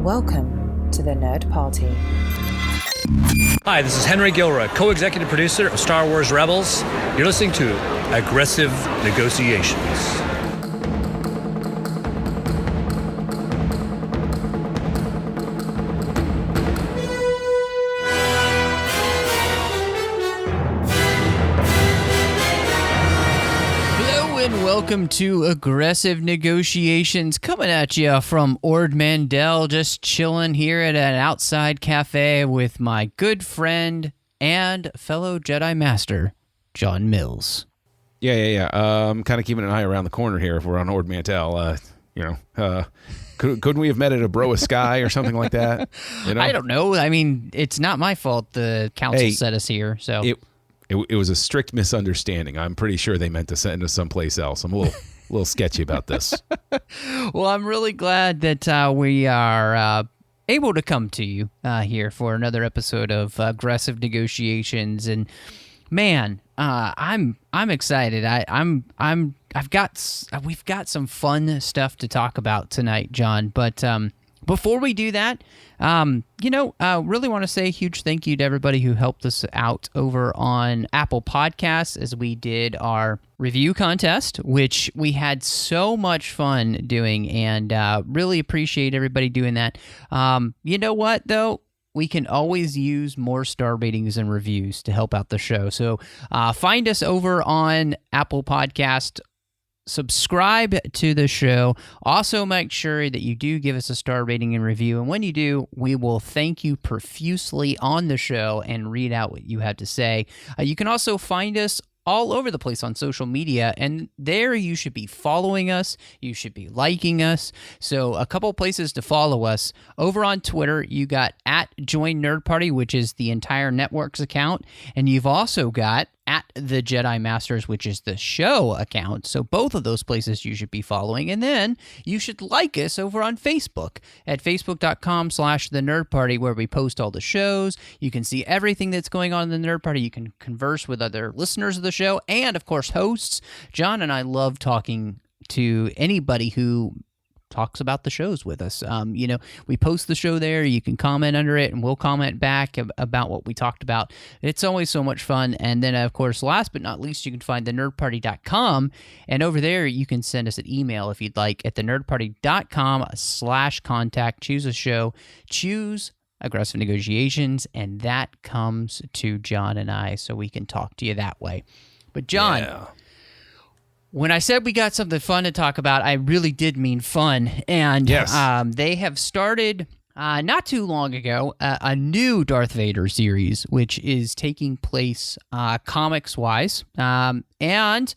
Welcome to the Nerd Party. Hi, this is Henry Gilroy, co-executive producer of Star Wars Rebels. You're listening to Aggressive Negotiations. Welcome to Aggressive Negotiations, coming at you from Ord Mandel, just chilling here at an outside cafe with my good friend and fellow Jedi Master, John Mills. Yeah. Kind of keeping an eye around the corner here if we're on Ord Mantell. Couldn't we have met at a Broa Sky or something like that? You know? I don't know. I mean, it's not my fault the council set us here, so... It was a strict misunderstanding. I'm pretty sure they meant to send us someplace else. I'm a little sketchy about this. Well, I'm really glad that we are able to come to you here for another episode of Aggressive Negotiations. And man, I'm excited. We've got some fun stuff to talk about tonight, John. But before we do that, really want to say a huge thank you to everybody who helped us out over on Apple Podcasts as we did our review contest, which we had so much fun doing, and really appreciate everybody doing that. You know what, though? We can always use more star ratings and reviews to help out the show. So find us over on Apple Podcast. Subscribe to the show. Also, make sure that you do give us a star rating and review. And when you do, we will thank you profusely on the show and read out what you have to say. You can also find us all over the place on social media, and there you should be following us. You should be liking us. So a couple places to follow us. Over on Twitter, you got @JoinNerdParty, which is the entire network's account. And you've also got @TheJediMasters, which is the show account. So both of those places you should be following. And then you should like us over on Facebook at facebook.com/TheNerdParty, where we post all the shows. You can see everything that's going on in the Nerd Party. You can converse with other listeners of the show and, of course, hosts. John and I love talking to anybody who talks about the shows with us. We post the show there. You can comment under it, and we'll comment back about what we talked about. It's always so much fun. And then, of course, last but not least, you can find thenerdparty.com, and over there, you can send us an email if you'd like at thenerdparty.com/contact. Choose a show, choose Aggressive Negotiations, and that comes to John and I, so we can talk to you that way. But John... Yeah. When I said we got something fun to talk about, I really did mean fun. And yes. They have started, not too long ago, a new Darth Vader series, which is taking place comics-wise. And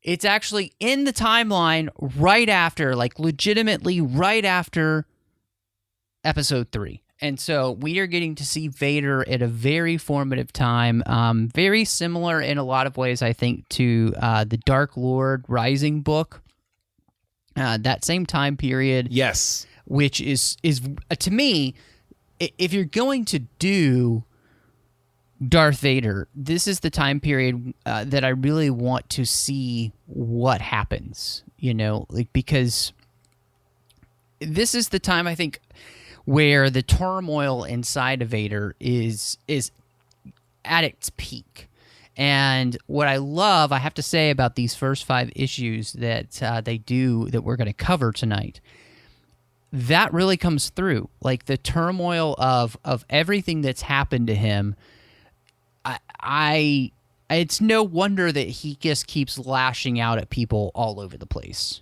it's actually in the timeline right after, like legitimately right after Episode 3. And so we are getting to see Vader at a very formative time, very similar in a lot of ways, I think, to the Dark Lord Rising book, that same time period. Yes. Which is to me, if you're going to do Darth Vader, this is the time period that I really want to see what happens, because this is the time, I think, where the turmoil inside of Vader is at its peak. And what I love, I have to say, about these first 5 issues that they do, that we're going to cover tonight, that really comes through. Like the turmoil of everything that's happened to him, it's no wonder that he just keeps lashing out at people all over the place.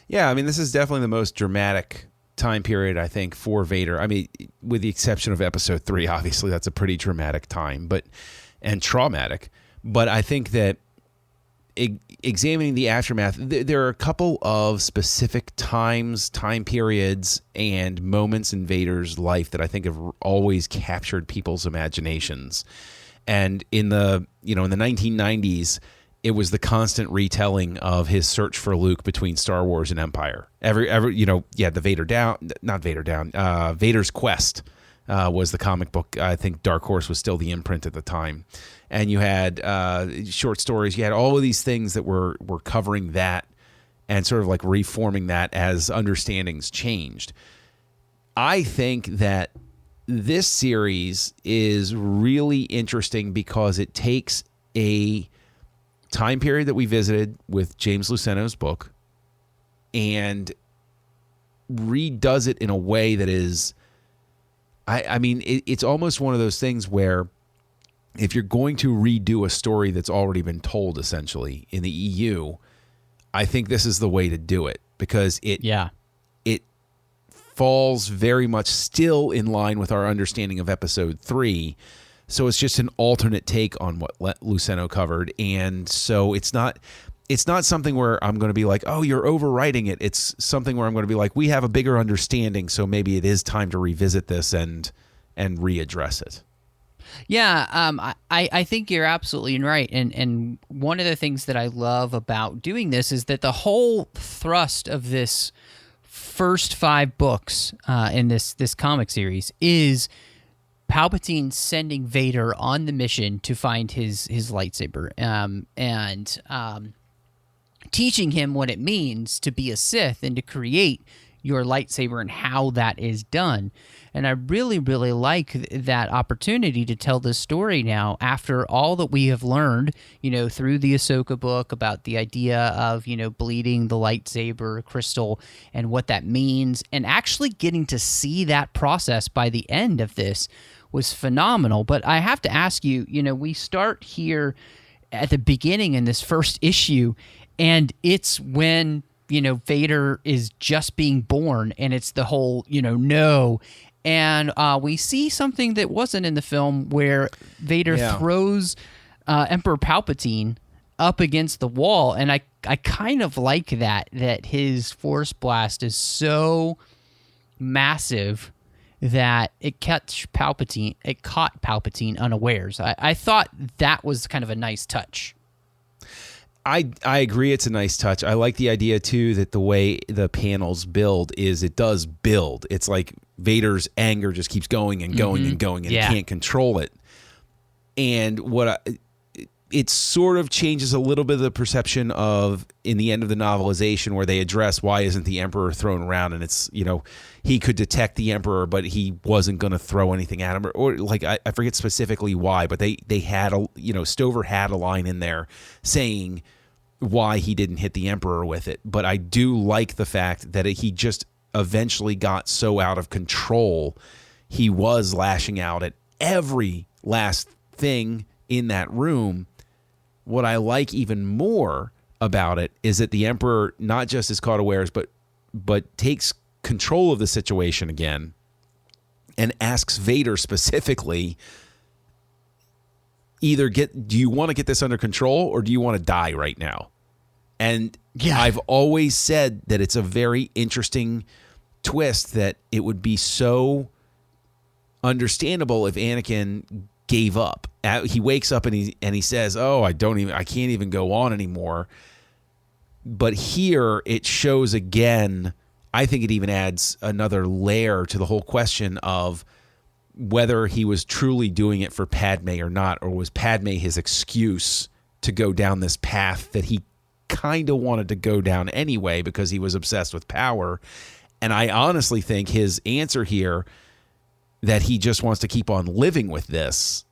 Yeah, I mean, this is definitely the most dramatic time period, I think, for Vader. I mean, with the exception of Episode 3, obviously that's a pretty dramatic time, and traumatic. But I think that examining the aftermath, there are a couple of specific time periods, and moments in Vader's life that I think have always captured people's imaginations. And in the 1990s, it was the constant retelling of his search for Luke between Star Wars and Empire. Vader's Quest was the comic book. I think Dark Horse was still the imprint at the time. And you had short stories. You had all of these things that were covering that and sort of like reforming that as understandings changed. I think that this series is really interesting because it takes a time period that we visited with James Luceno's book and redoes it in a way that is, it's almost one of those things where if you're going to redo a story that's already been told, essentially, in the EU, I think this is the way to do it because it falls very much still in line with our understanding of episode 3. So it's just an alternate take on what Luceno covered. And so it's not something where I'm going to be like, oh, you're overwriting it. It's something where I'm going to be like, we have a bigger understanding. So maybe it is time to revisit this and readdress it. Yeah, I think you're absolutely right. And one of the things that I love about doing this is that the whole thrust of this first 5 books in this comic series is Palpatine sending Vader on the mission to find his lightsaber and teaching him what it means to be a Sith and to create your lightsaber and how that is done. And I really, really like that opportunity to tell this story now after all that we have learned, through the Ahsoka book about the idea of, bleeding the lightsaber crystal and what that means. And actually getting to see that process by the end of this was phenomenal. But I have to ask you, we start here at the beginning in this first issue, and it's when, Vader is just being born, and it's the whole, no. And we see something that wasn't in the film where Vader throws Emperor Palpatine up against the wall. And I kind of like that his Force Blast is so massive that it caught Palpatine unawares. I thought that was kind of a nice touch. I agree it's a nice touch. I like the idea, too, that the way the panels build is it does build. It's like Vader's anger just keeps going and going and going, and he can't control it. And it sort of changes a little bit of the perception of, in the end of the novelization, where they address why isn't the Emperor thrown around, and it's, he could detect the Emperor, but he wasn't going to throw anything at him, or like, I forget specifically why, but they had Stover had a line in there saying why he didn't hit the Emperor with it. But I do like the fact that he just eventually got so out of control, he was lashing out at every last thing in that room. What I like even more about it is that the Emperor not just is caught unawares, but takes control of the situation again and asks Vader specifically, do you want to get this under control, or do you want to die right now? And I've always said that it's a very interesting twist, that it would be so understandable if Anakin gave up. He wakes up and he says, "Oh, I can't even go on anymore." But here it shows again. I think it even adds another layer to the whole question of whether he was truly doing it for Padme or not, or was Padme his excuse to go down this path that he kind of wanted to go down anyway because he was obsessed with power. And I honestly think his answer here, that he just wants to keep on living with this.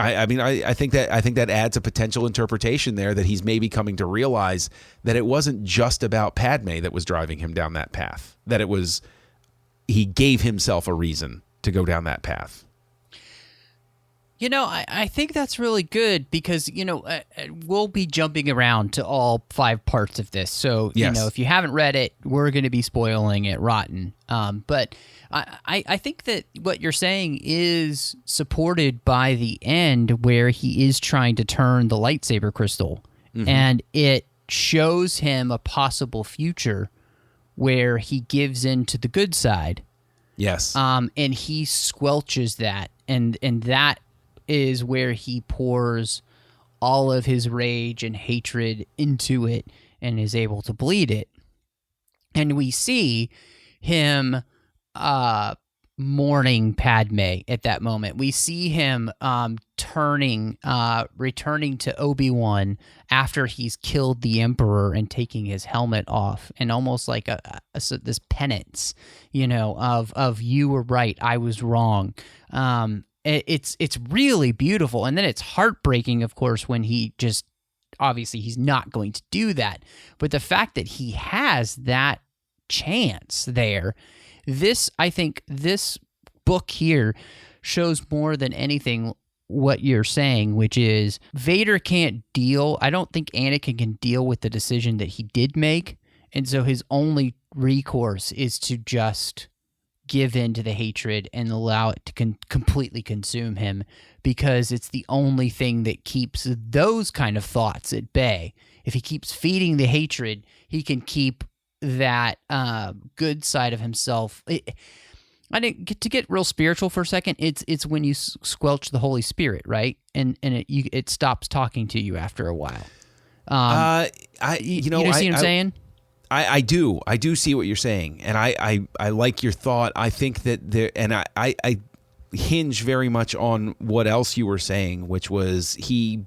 I think that adds a potential interpretation there, that he's maybe coming to realize that it wasn't just about Padme that was driving him down that path, that he gave himself a reason to go down that path. I think that's really good because, we'll be jumping around to all 5 parts of this. So, if you haven't read it, we're going to be spoiling it rotten. But I think that what you're saying is supported by the end where he is trying to turn the lightsaber crystal. Mm-hmm. And it shows him a possible future where he gives in to the good side. Yes. And he squelches that. And that is where he pours all of his rage and hatred into it and is able to bleed it. And we see him mourning Padme at that moment. We see him returning to Obi-Wan after he's killed the Emperor and taking his helmet off, and almost like this penance, of you were right, I was wrong. It's really beautiful, and then it's heartbreaking, of course, when he just obviously he's not going to do that. But the fact that he has that chance there. I think this book here shows more than anything what you're saying, which is Vader can't deal. I don't think Anakin can deal with the decision that he did make. And so his only recourse is to just give in to the hatred and allow it to completely consume him, because it's the only thing that keeps those kind of thoughts at bay. If he keeps feeding the hatred, he can keep that good side of himself. I didn't get real spiritual for a second. It's when you squelch the Holy Spirit, right? And it stops talking to you after a while. You see what I'm saying? I do see what you're saying, and I like your thought. I think that there, and I hinge very much on what else you were saying, which was he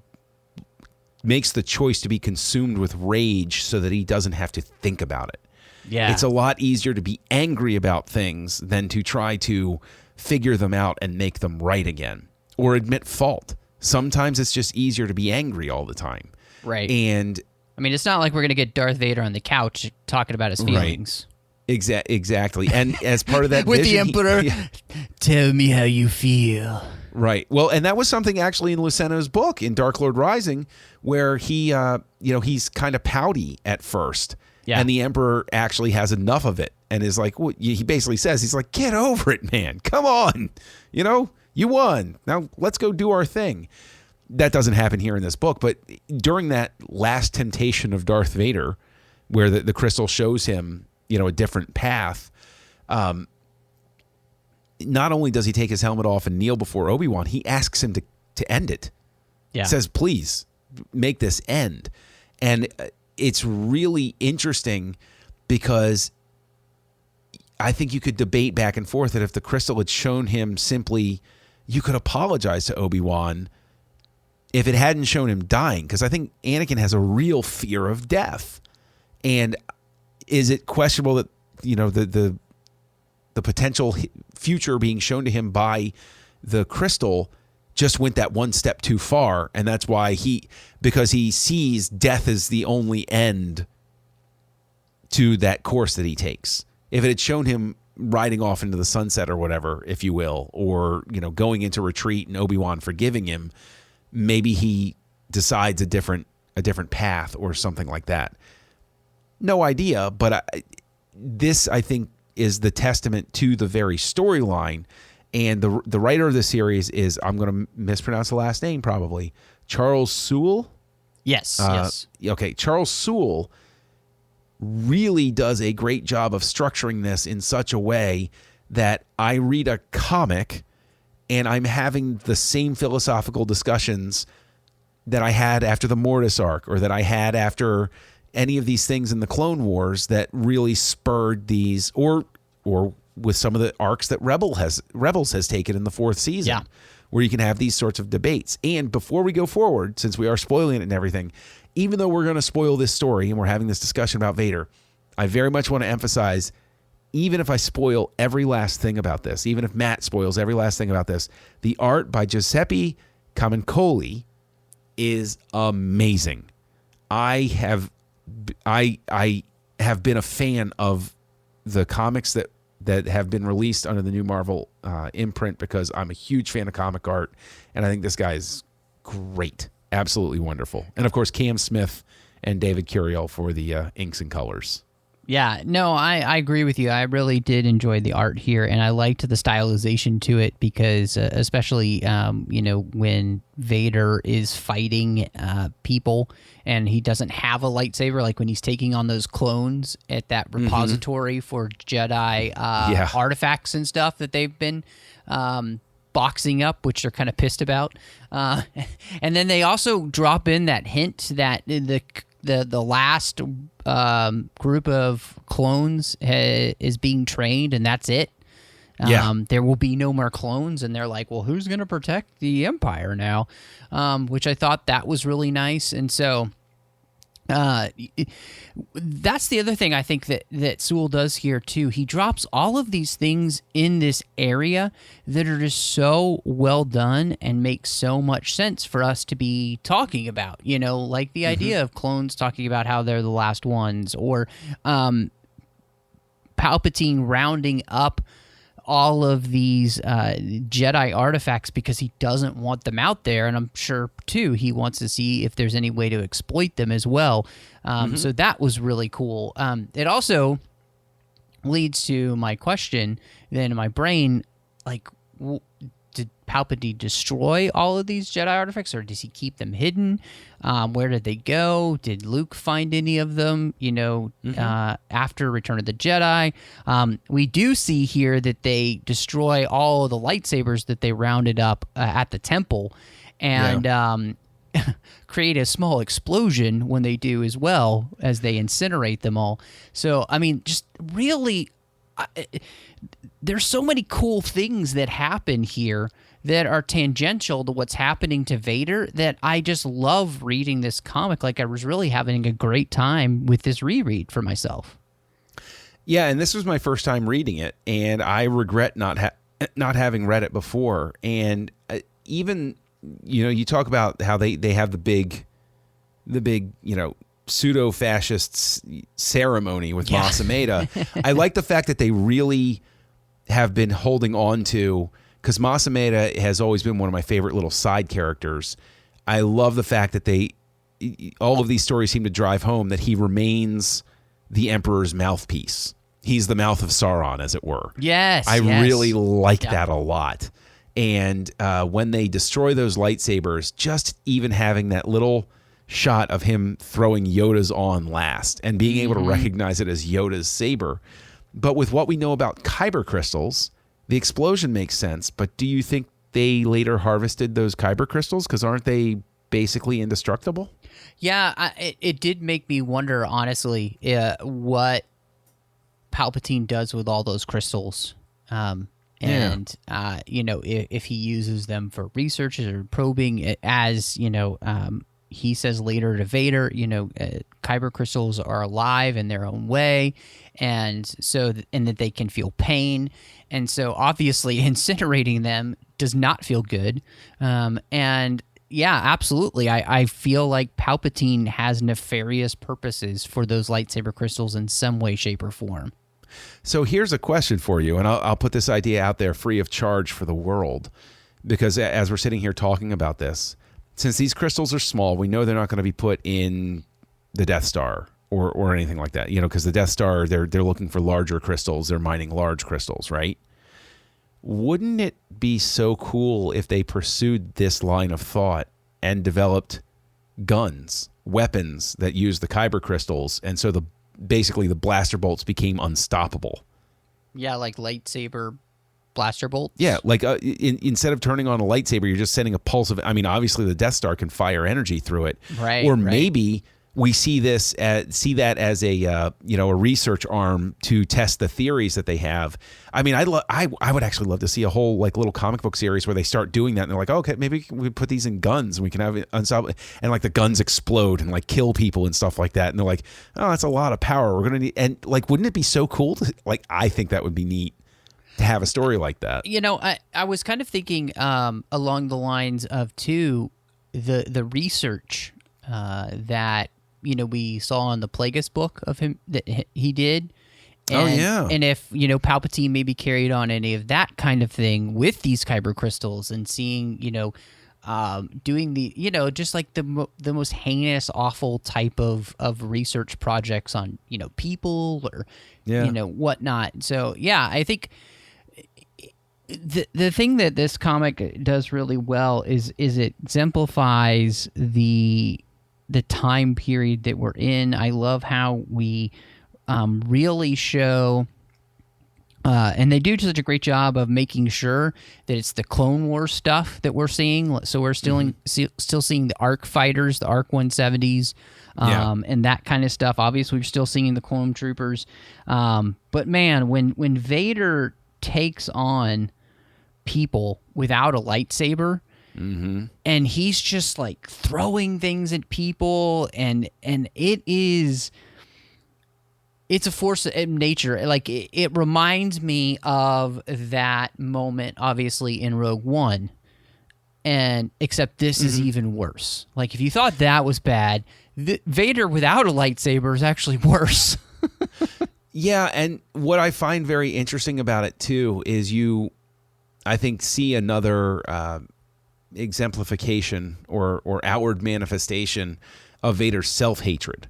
makes the choice to be consumed with rage so that he doesn't have to think about it. Yeah. It's a lot easier to be angry about things than to try to figure them out and make them right again or admit fault. Sometimes it's just easier to be angry all the time. Right. And I mean, it's not like we're going to get Darth Vader on the couch talking about his feelings. Right. Exactly. And as part of that with vision, the Emperor, tell me how you feel. Right. Well, and that was something actually in Luceno's book in Dark Lord Rising, where he, he's kind of pouty at first. Yeah. And the Emperor actually has enough of it and is like, well, he basically says, he's like, get over it, man. Come on. You won. Now let's go do our thing. That doesn't happen here in this book. But during that last temptation of Darth Vader, where the crystal shows him, a different path, not only does he take his helmet off and kneel before Obi-Wan, he asks him to end it. Yeah. Says, please make this end. And it's really interesting because I think you could debate back and forth that if the crystal had shown him simply, you could apologize to Obi-Wan if it hadn't shown him dying, because I think Anakin has a real fear of death. And is it questionable that, the potential future being shown to him by the crystal just went that one step too far, and that's why because he sees death as the only end to that course that he takes. If it had shown him riding off into the sunset or whatever, if you will, or going into retreat and Obi-Wan forgiving him, maybe he decides a different path or something like that. No idea, but this I think is the testament to the very storyline. And the writer of the series is, I'm going to mispronounce the last name probably, Charles Soule. Yes. Yes. Okay, Charles Soule really does a great job of structuring this in such a way that I read a comic and I'm having the same philosophical discussions that I had after the Mortis arc, or that I had after any of these things in the Clone Wars that really spurred these, or with some of the arcs that Rebels has taken in the fourth season, where you can have these sorts of debates. And before we go forward, since we are spoiling it and everything, even though we're going to spoil this story and we're having this discussion about Vader, I very much want to emphasize, even if I spoil every last thing about this, even if Matt spoils every last thing about this, the art by Giuseppe Camuncoli is amazing. I have been a fan of the comics that have been released under the new Marvel imprint, because I'm a huge fan of comic art, and I think this guy is great, absolutely wonderful. And of course, Cam Smith and David Curiel for the inks and colors. Yeah, no, I agree with you. I really did enjoy the art here, and I liked the stylization to it, because especially, when Vader is fighting people and he doesn't have a lightsaber, like when he's taking on those clones at that repository for Jedi artifacts and stuff that they've been boxing up, which they're kind of pissed about. And then they also drop in that hint that the last group of clones is being trained, and that's it. Yeah. There will be no more clones, and they're like, well, who's going to protect the Empire now? Which I thought that was really nice. And so that's the other thing I think that Sewell does here too. He drops all of these things in this area that are just so well done and make so much sense for us to be talking about, like the idea of clones talking about how they're the last ones, or Palpatine rounding up all of these Jedi artifacts because he doesn't want them out there, and I'm sure too he wants to see if there's any way to exploit them as well. So that was really cool. It also leads to my question then in my brain, like, did Palpatine destroy all of these Jedi artifacts, or does he keep them hidden? Where did they go? Did Luke find any of them, after Return of the Jedi? We do see here that they destroy all of the lightsabers that they rounded up at the temple, and create a small explosion when they do as well, as they incinerate them all. So, I mean, just really... there's so many cool things that happen here that are tangential to what's happening to Vader that I just love reading this comic. Like, I was really having a great time with this reread for myself. Yeah, and this was my first time reading it, and I regret not having read it before. And even, you talk about how they have the big, pseudo-fascist ceremony with Mas Amedda. I like the fact that they really have been holding on to, because Mas Amedda has always been one of my favorite little side characters. I love the fact that all of these stories seem to drive home that he remains the Emperor's mouthpiece. He's the mouth of Sauron, as it were. Yes. I really like that a lot. And when they destroy those lightsabers, just even having that little shot of him throwing Yoda's on last and being able to recognize it as Yoda's saber. But with what we know about kyber crystals, the explosion makes sense. But do you think they later harvested those kyber crystals? Because aren't they basically indestructible? Yeah, it did make me wonder, honestly, what Palpatine does with all those crystals. If he uses them for research or probing, as, he says later to Vader, kyber crystals are alive in their own way, and that they can feel pain, and so obviously incinerating them does not feel good. And yeah, absolutely, I feel like Palpatine has nefarious purposes for those lightsaber crystals in some way, shape, or form. So here's a question for you, and I'll put this idea out there free of charge for the world, because as we're sitting here talking about this, since these crystals are small, we know they're not going to be put in the Death Star or anything like that, because the Death Star, they're looking for larger crystals. They're mining large crystals, right? Wouldn't it be so cool if they pursued this line of thought and developed guns, weapons that use the kyber crystals, and so basically the blaster bolts became unstoppable? Yeah, like lightsaber blaster bolts. Yeah, like instead of turning on a lightsaber, you're just sending a pulse of. I mean, obviously the Death Star can fire energy through it, right? Or maybe we see that as a research arm to test the theories that they have. I mean, I would actually love to see a whole little comic book series where they start doing that, and they're like, oh, okay, maybe we put these in guns and we can have it unstoppable, and the guns explode and kill people and stuff like that, and they're like, oh, that's a lot of power. We're gonna need, and wouldn't it be so cool to I think that would be neat to have a story like that. I was kind of thinking along the lines of the research that we saw in the Plagueis book of him that he did. And, and if Palpatine maybe carried on any of that kind of thing with these kyber crystals, and seeing doing the just the most heinous, awful type of research projects on people or whatnot. So yeah, I think the thing that this comic does really well is it exemplifies the time period that we're in. I love how we really show, and they do such a great job of making sure that it's the Clone Wars stuff that we're seeing. So we're still seeing the ARC fighters, the ARC 170s, and that kind of stuff. Obviously, we're still seeing the clone troopers. But man, when Vader takes on people without a lightsaber. Mm-hmm. And he's just like throwing things at people, and it's a force of nature. Like it reminds me of that moment, obviously, in Rogue One, and except this is even worse. Like if you thought that was bad, Vader without a lightsaber is actually worse. Yeah, and what I find very interesting about it too is I think, see another exemplification or outward manifestation of Vader's self-hatred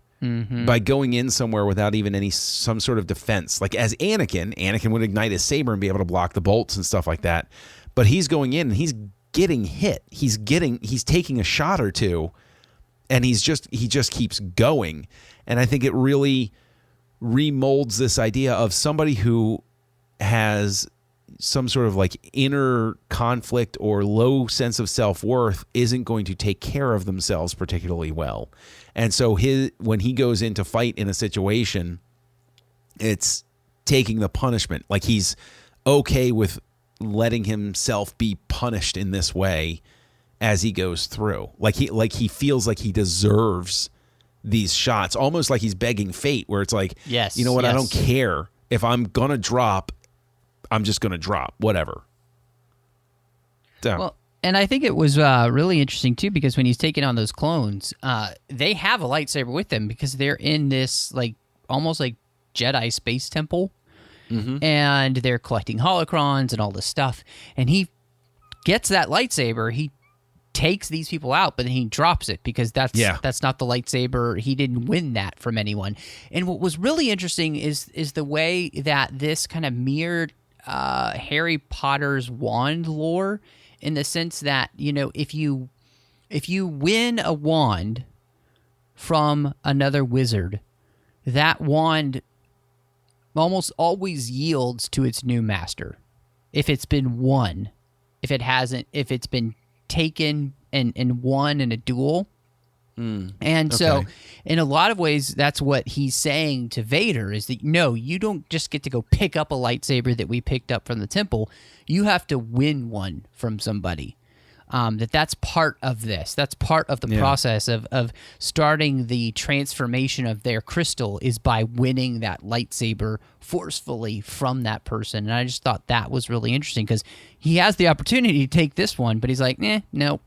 by going in somewhere without even some sort of defense. Like as Anakin would ignite his saber and be able to block the bolts and stuff like that. But he's going in and he's getting hit. He's taking a shot or two, and he just keeps going. And I think it really remolds this idea of somebody who has some sort of like inner conflict or low sense of self-worth isn't going to take care of themselves particularly well. And so when he goes in to fight in a situation, it's taking the punishment. Like he's okay with letting himself be punished in this way as he goes through. Like he feels like he deserves these shots, almost like he's begging fate, where it's like, yes, you know what, yes. I don't care if I'm going to drop. I'm just going to drop, whatever. So. Well, and I think it was really interesting, too, because when he's taking on those clones, they have a lightsaber with them because they're in this, like, almost like Jedi space temple, and they're collecting holocrons and all this stuff. And he gets that lightsaber, he takes these people out, but then he drops it because that's not the lightsaber. He didn't win that from anyone. And what was really interesting is the way that this kind of mirrored Harry Potter's wand lore, in the sense that, you know, if you win a wand from another wizard, that wand almost always yields to its new master. If it's been won, if it's been taken and won in a duel. And so in a lot of ways, that's what he's saying to Vader, is that, no, you don't just get to go pick up a lightsaber that we picked up from the temple. You have to win one from somebody. That's part of this. That's part of the process of starting the transformation of their crystal, is by winning that lightsaber forcefully from that person. And I just thought that was really interesting, because he has the opportunity to take this one, but he's like, no.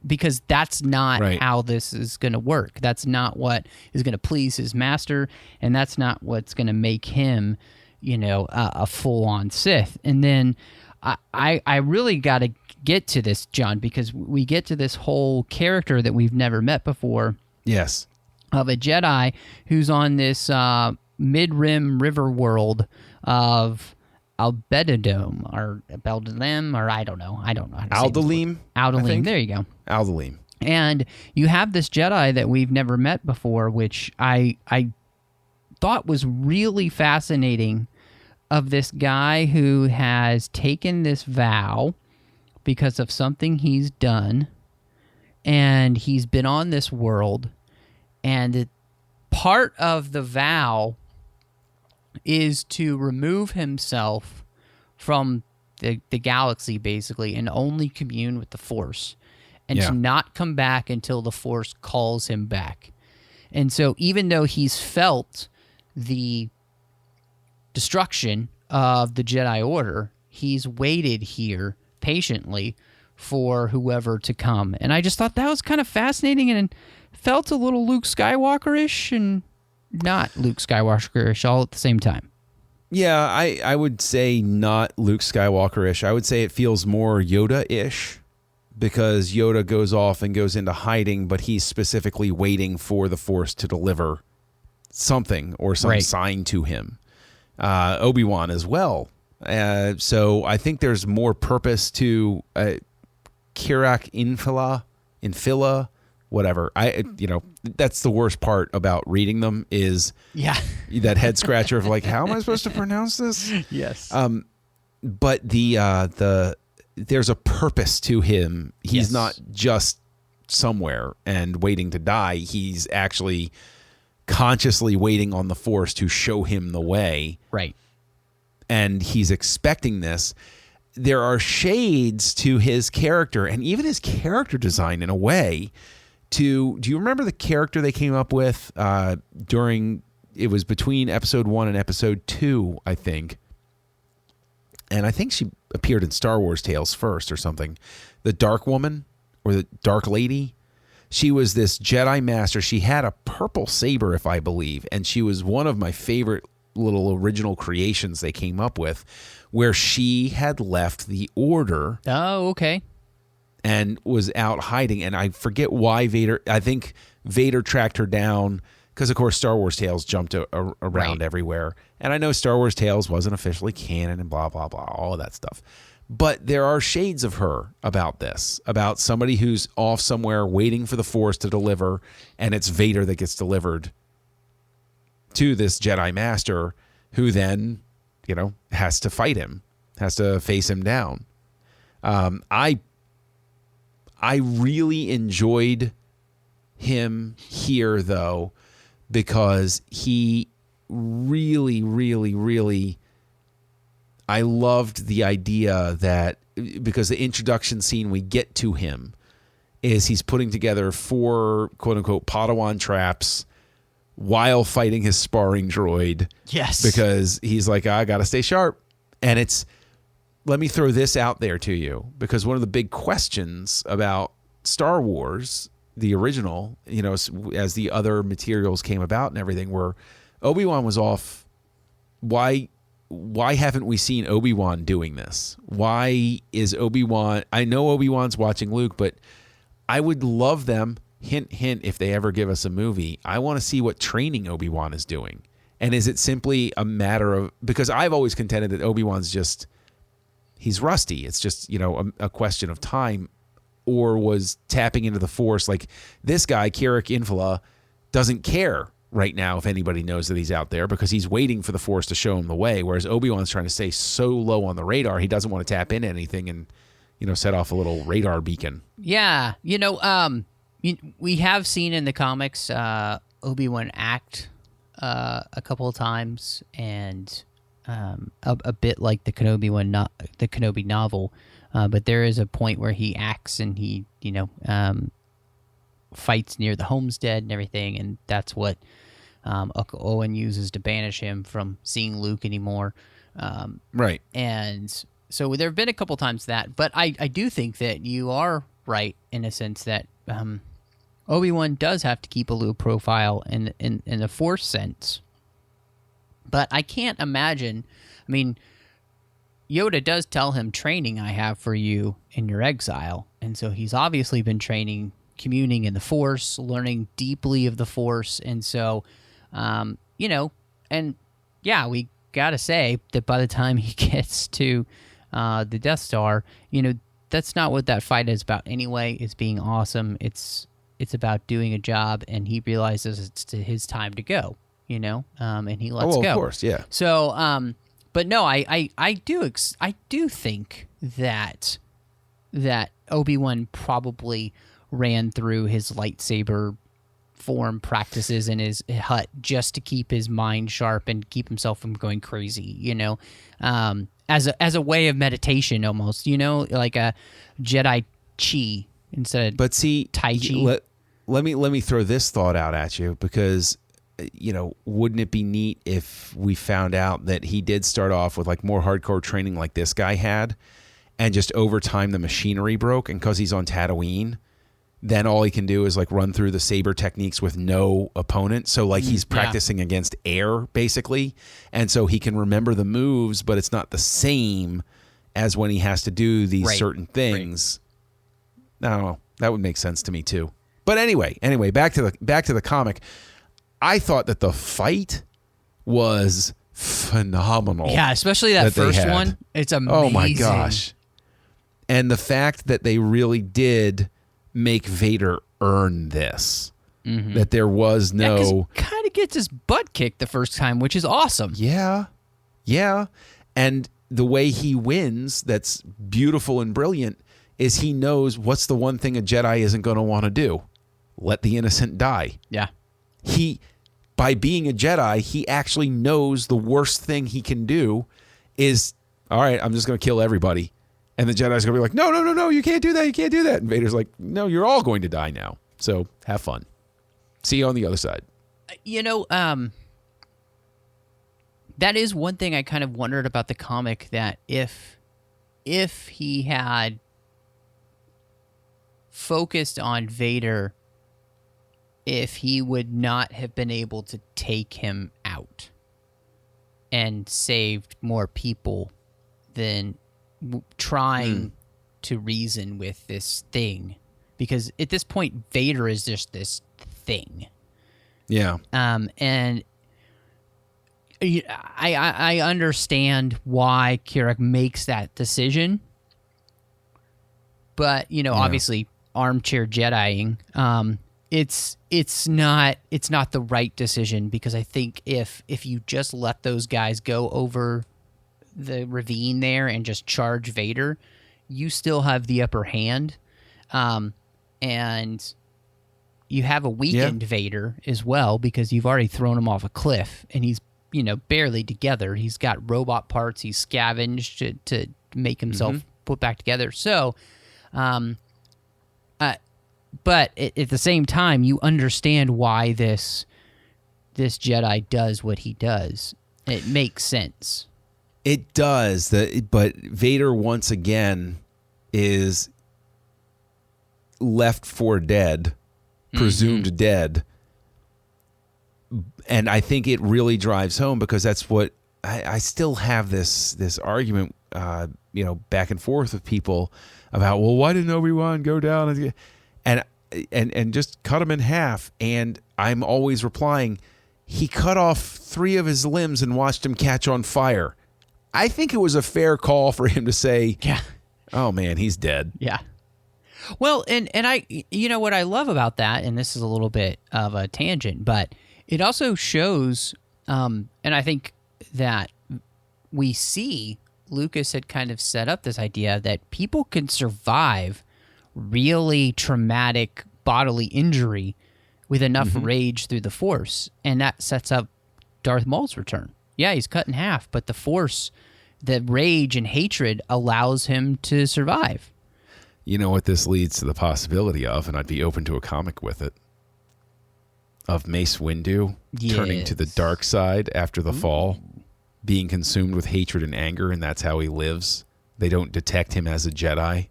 Because that's not how this is going to work. That's not what is going to please his master, and that's not what's going to make him, you know, a full-on Sith. And then I really got to get to this, John, because we get to this whole character that we've never met before. Yes. Of a Jedi who's on this mid-rim river world of Albedadome or Beldalem, or I don't know how to say Aldalim. Aldalim. There you go. Aldalim. And you have this Jedi that we've never met before, which I thought was really fascinating, of this guy who has taken this vow because of something he's done, and he's been on this world, and part of the vow is to remove himself from the galaxy, basically, and only commune with the Force, and to not come back until the Force calls him back. And so even though he's felt the destruction of the Jedi Order, he's waited here patiently for whoever to come. And I just thought that was kind of fascinating, and felt a little Luke Skywalker-ish and not Luke Skywalker-ish all at the same time. Yeah, I would say not Luke Skywalker-ish. I would say it feels more Yoda-ish, because Yoda goes off and goes into hiding, but he's specifically waiting for the Force to deliver something or some sign to him. Obi-Wan as well. So I think there's more purpose to Kirak Infila, whatever. That's the worst part about reading them, is that head scratcher of like, how am I supposed to pronounce this? Yes. But there's a purpose to him. He's not just somewhere and waiting to die. He's actually consciously waiting on the Force to show him the way. Right. and he's expecting this. There are shades to his character and even his character design in a way. Do you remember the character they came up with during? It was between episode 1 and episode 2, I think. And I think she appeared in Star Wars Tales first or something. The Dark Woman or the Dark Lady. She was this Jedi Master. She had a purple saber, if I believe. And she was one of my favorite little original creations they came up with, where she had left the Order. Oh, okay. And was out hiding. And I forget why Vader. I think Vader tracked her down. Because, of course, Star Wars Tales jumped around everywhere. And I know Star Wars Tales wasn't officially canon and blah, blah, blah, all of that stuff. But there are shades of her about this, about somebody who's off somewhere waiting for the Force to deliver, and it's Vader that gets delivered to this Jedi Master who then, has to fight him, has to face him down. I really enjoyed him here, though, because he really, really, really, I loved the idea that, because the introduction scene we get to him is he's putting together 4 quote-unquote Padawan traps while fighting his sparring droid. Yes. Because he's like, I got to stay sharp. And let me throw this out there to you, because one of the big questions about Star Wars, the original, as the other materials came about and everything, were Obi-Wan was off. Why haven't we seen Obi-Wan doing this? Why is Obi-Wan? I know Obi-Wan's watching Luke, but I would love them, hint, hint, if they ever give us a movie, I want to see what training Obi-Wan is doing. And is it simply a matter of, because I've always contended that Obi-Wan's he's rusty. It's just, a question of time. Or was tapping into the Force. Like this guy, Kirik Infala, doesn't care right now if anybody knows that he's out there, because he's waiting for the Force to show him the way, whereas Obi-Wan's trying to stay so low on the radar, he doesn't want to tap into anything and, set off a little radar beacon. Yeah. We have seen in the comics Obi-Wan act a couple of times, and a bit like the Kenobi novel. But there is a point where he acts and he, fights near the homestead and everything, and that's what Uncle Owen uses to banish him from seeing Luke anymore. Right. And so there have been a couple times that, but I do think that you are right in a sense that Obi-Wan does have to keep a low profile in the Force sense. But I can't imagine, Yoda does tell him, training I have for you in your exile. And so he's obviously been training, communing in the Force, learning deeply of the Force. And so, and yeah, we got to say that by the time he gets to the Death Star, that's not what that fight is about anyway. It's being awesome. It's about doing a job, and he realizes it's his time to go, and he lets go. Of course, yeah. So, but no, I do think that Obi-Wan probably ran through his lightsaber form practices in his hut just to keep his mind sharp and keep himself from going crazy, as a way of meditation almost, like a Jedi chi instead of Tai Chi. Let me throw this thought out at you, because wouldn't it be neat if we found out that he did start off with like more hardcore training like this guy had, and just over time the machinery broke, and because he's on Tatooine, then all he can do is like run through the saber techniques with no opponent. So like he's practicing against air basically, and so he can remember the moves, but it's not the same as when he has to do these certain things. I don't know. That would make sense to me too. But anyway, back to the comic. I thought that the fight was phenomenal. Yeah, especially that first one. It's amazing. Oh my gosh. And the fact that they really did make Vader earn this. Mm-hmm. That there was no... Yeah, kind of gets his butt kicked the first time, which is awesome. Yeah. And the way he wins, that's beautiful and brilliant, is he knows what's the one thing a Jedi isn't going to want to do. Let the innocent die. Yeah. By being a Jedi, he actually knows the worst thing he can do is, all right, I'm just going to kill everybody. And the Jedi's going to be like, no, you can't do that. You can't do that. And Vader's like, no, you're all going to die now. So have fun. See you on the other side. That is one thing I kind of wondered about the comic, that if he had focused on Vader, if he would not have been able to take him out and saved more people than trying to reason with this thing. Because at this point, Vader is just this thing. Yeah. And I understand why Kirak makes that decision, but obviously armchair Jediing, it's not the right decision, because I think if you just let those guys go over the ravine there and just charge Vader, you still have the upper hand, and you have a weakened Vader as well, because you've already thrown him off a cliff and he's barely together. He's got robot parts he's scavenged to make himself put back together. So, but at the same time, you understand why this Jedi does what he does. It makes sense. It does. But Vader, once again, is left for dead, presumed dead. And I think it really drives home, because that's what I still have this argument, back and forth with people about, well, why didn't Obi-Wan go down and just cut him in half? And I'm always replying, he cut off 3 of his limbs and watched him catch on fire. I think it was a fair call for him to say, oh man, he's dead. Yeah. Well, and I, what I love about that, and this is a little bit of a tangent, but it also shows, and I think that we see Lucas had kind of set up this idea that people can survive really traumatic bodily injury with enough rage through the Force, and that sets up Darth Maul's return. Yeah, he's cut in half, but the Force, the rage and hatred allows him to survive. You know what this leads to the possibility of, and I'd be open to a comic with it, of Mace Windu turning to the dark side after the fall, being consumed with hatred and anger, and that's how he lives. They don't detect him as a Jedi,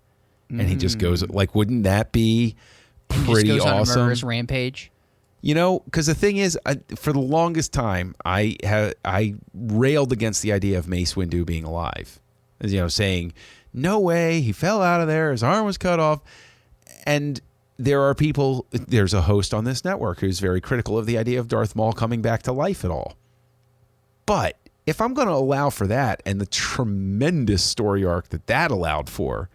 and he just goes, like, wouldn't that be pretty just goes awesome? On a murderous rampage. Because the thing is, for the longest time, I railed against the idea of Mace Windu being alive, saying, no way, he fell out of there, his arm was cut off, and there's a host on this network who's very critical of the idea of Darth Maul coming back to life at all. But if I'm going to allow for that, and the tremendous story arc that allowed for,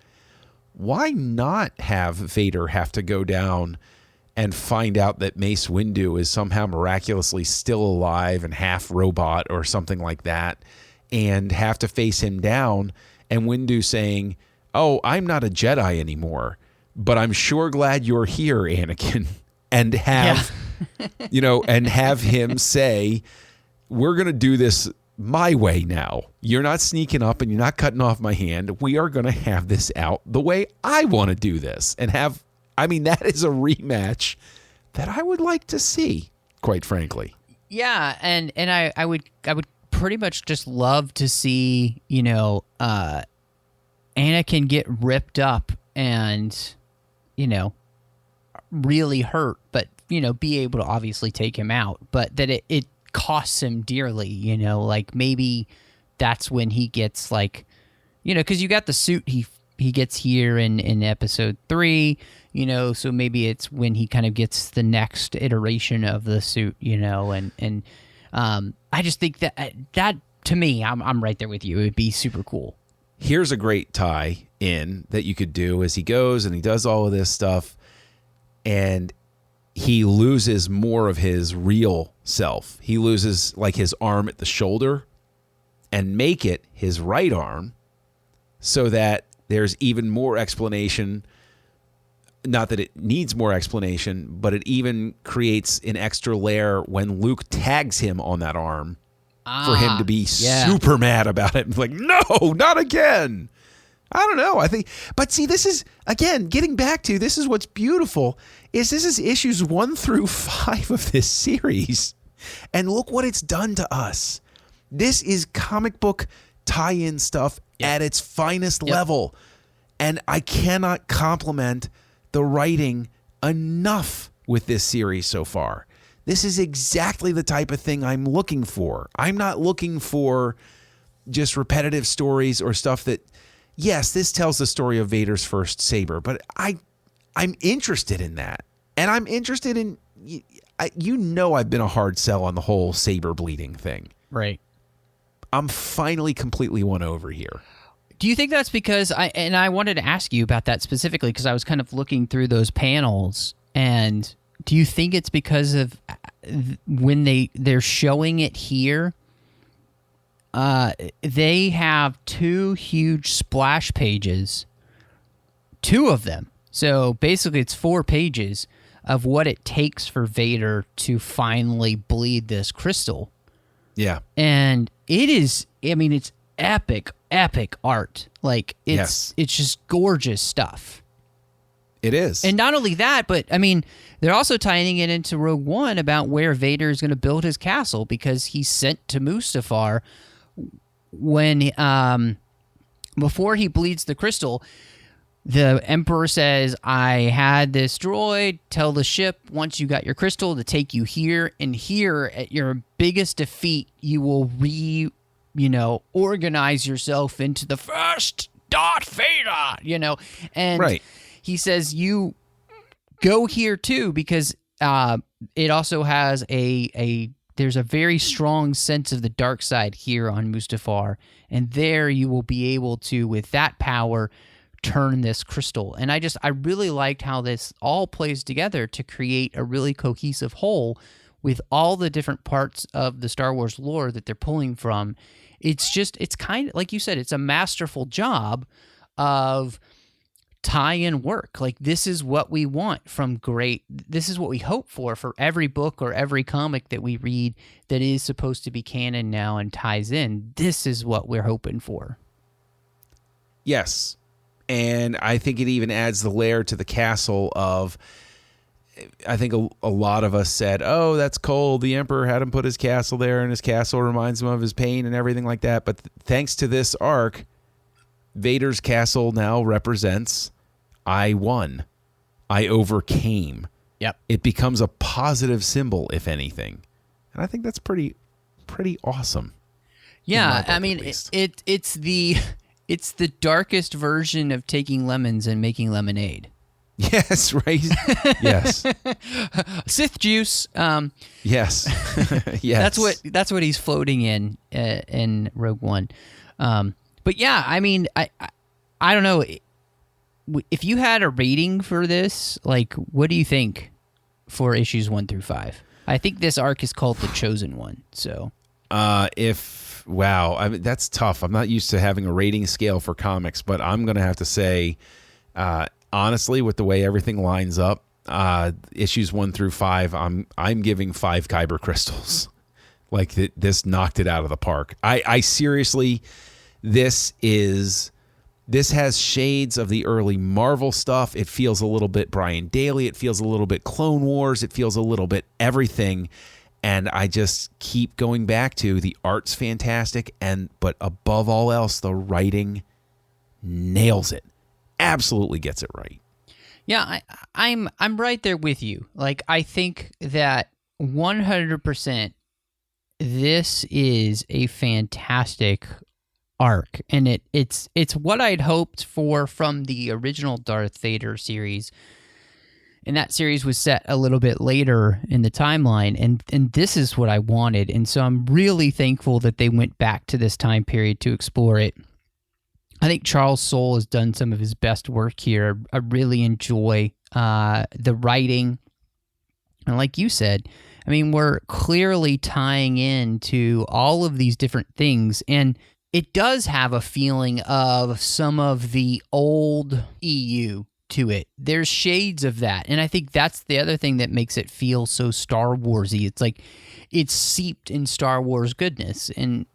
why not have Vader have to go down and find out that Mace Windu is somehow miraculously still alive and half robot or something like that, and have to face him down, and Windu saying, oh, I'm not a Jedi anymore, but I'm sure glad you're here, Anakin, and have, and have him say, we're going to do this my way now. You're not sneaking up and you're not cutting off my hand. We are going to have this out the way I want to do this, and that is a rematch that I would like to see, quite frankly. Yeah. And I would pretty much just love to see, Anakin get ripped up and, really hurt, but, be able to obviously take him out, but that it costs him dearly, like maybe that's when he gets like, because you got the suit he gets here in episode 3, so maybe it's when he kind of gets the next iteration of the suit, and I just think that to me, I'm right there with you. It would be super cool. Here's a great tie in that you could do as he goes and he does all of this stuff, and he loses more of his real self. He loses like his arm at the shoulder and make it his right arm, so that there's even more explanation. Not that it needs more explanation, but it even creates an extra layer when Luke tags him on that arm for him to be super mad about it. Like, no, not again. I don't know. I think, but see, this is, again, getting back to, this is what's beautiful, is this is issues 1 through 5 of this series. And look what it's done to us. This is comic book tie-in stuff at its finest level. And I cannot compliment the writing enough with this series so far. This is exactly the type of thing I'm looking for. I'm not looking for just repetitive stories or stuff that, yes, this tells the story of Vader's first saber, but I'm interested in that. And I'm interested in, I've been a hard sell on the whole saber bleeding thing. Right. I'm finally completely won over here. Do you think that's because I wanted to ask you about that specifically because I was kind of looking through those panels, and do you think it's because of when they're showing it here? They have 2 huge splash pages, 2 of them. So basically it's 4 pages of what it takes for Vader to finally bleed this crystal. Yeah. And it is, I mean, it's epic art. Like, it's just gorgeous stuff. It is. And not only that, but, I mean, they're also tying it into Rogue One about where Vader is going to build his castle because he's sent to Mustafar when, before he bleeds the crystal. The Emperor says, I had this droid tell the ship once you got your crystal to take you here, and here at your biggest defeat, you will organize yourself into the first Darth Vader, and right. He says, you go here too, because it also has there's a very strong sense of the dark side here on Mustafar, and there you will be able to, with that power, turn this crystal. And I really liked how this all plays together to create a really cohesive whole with all the different parts of the Star Wars lore that they're pulling from. It's kind of, like you said, it's a masterful job of tie-in work. Like, this is what we want this is what we hope for every book or every comic that we read that is supposed to be canon now and ties in. This is what we're hoping for. Yes. And I think it even adds the layer to the castle of, I think a lot of us said, oh, that's cold. The Emperor had him put his castle there, and his castle reminds him of his pain and everything like that. But thanks to this arc, Vader's castle now represents, I won. I overcame. Yep. It becomes a positive symbol, if anything. And I think that's pretty awesome. Yeah, I mean, it's the darkest version of taking lemons and making lemonade. Yes, right. Yes. Sith juice. Yes. Yes. That's what he's floating in Rogue One. But yeah, I mean, I don't know. If you had a rating for this, like, what do you think for issues 1 through 5? I think this arc is called The Chosen One. So, wow, I mean, that's tough. I'm not used to having a rating scale for comics, but I'm going to have to say, honestly, with the way everything lines up, issues 1 through 5, I'm giving 5 Kyber crystals. Like, this knocked it out of the park. I seriously, this has shades of the early Marvel stuff. It feels a little bit Brian Daly. It feels a little bit Clone Wars. It feels a little bit everything. And I just keep going back to the art's fantastic, but above all else, the writing nails it. Absolutely gets it right. Yeah, I'm right there with you. Like, I think that 100% this is a fantastic arc, and it's what I'd hoped for from the original Darth Vader series. And that series was set a little bit later in the timeline, and this is what I wanted. And so I'm really thankful that they went back to this time period to explore it. I think Charles Soule has done some of his best work here. I really enjoy the writing. And like you said, I mean, we're clearly tying into all of these different things, and it does have a feeling of some of the old EU to it. There's shades of that. And I think that's the other thing that makes it feel so Star Warsy. It's like it's seeped in Star Wars goodness. And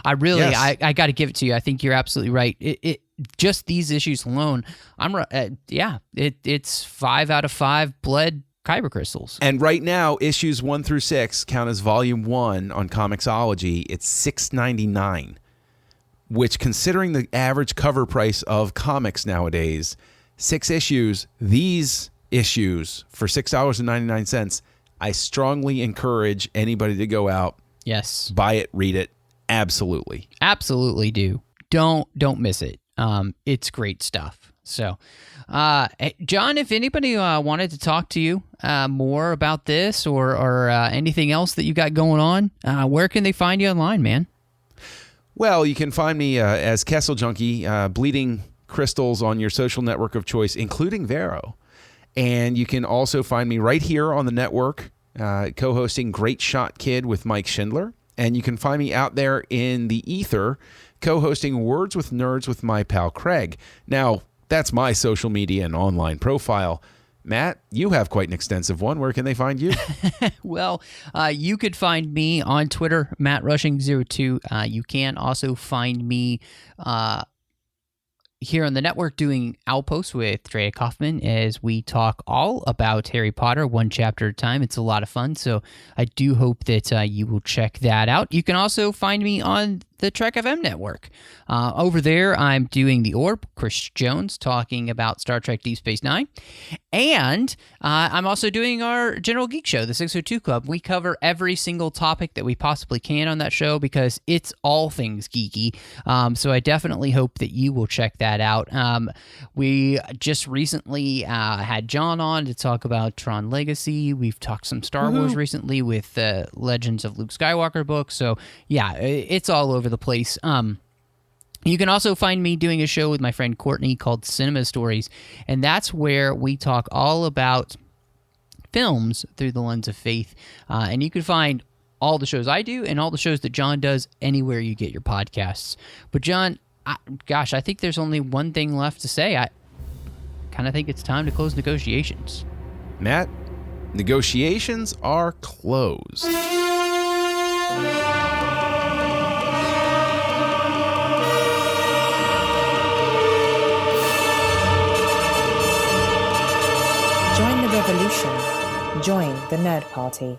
I really, Yes. I got to give it to you. I think you're absolutely right. It just these issues alone, it's 5 out of 5 blood kyber crystals. And right now, issues 1 through 6 count as volume 1 on Comixology. It's $6.99, which, considering the average cover price of comics nowadays, 6 issues, these issues for $6.99, I strongly encourage anybody to go out, Yes. buy it, read it. Absolutely. Absolutely do. Don't miss it. It's great stuff. So, John, if anybody wanted to talk to you more about this or anything else that you got going on, where can they find you online, man? Well, you can find me as Kessel Junkie, bleeding crystals on your social network of choice, including Vero. And you can also find me right here on the network, co-hosting Great Shot Kid with Mike Schindler. And you can find me out there in the ether, co-hosting Words with Nerds with my pal Craig. Now, that's my social media and online profile. Matt, you have quite an extensive one. Where can they find you? Well, you could find me on Twitter, MattRushing02. You can also find me here on the network doing Outpost with Drea Kaufman as we talk all about Harry Potter, one chapter at a time. It's a lot of fun, so I do hope that you will check that out. You can also find me on the Trek FM network. Over there, I'm doing The Orb, Chris Jones, talking about Star Trek Deep Space Nine. And I'm also doing our General Geek Show, the 602 Club. We cover every single topic that we possibly can on that show because it's all things geeky. So I definitely hope that you will check that out. We just recently had John on to talk about Tron Legacy. We've talked some Star Wars recently with the Legends of Luke Skywalker book. So yeah, it's all over the place. You can also find me doing a show with my friend Courtney called Cinema Stories, and that's where we talk all about films through the lens of faith. And you can find all the shows I do and all the shows that John does anywhere you get your podcasts. But John, I think there's only one thing left to say. I kind of think it's time to close negotiations. Matt, negotiations are closed. Join the revolution. Join the Nerd Party.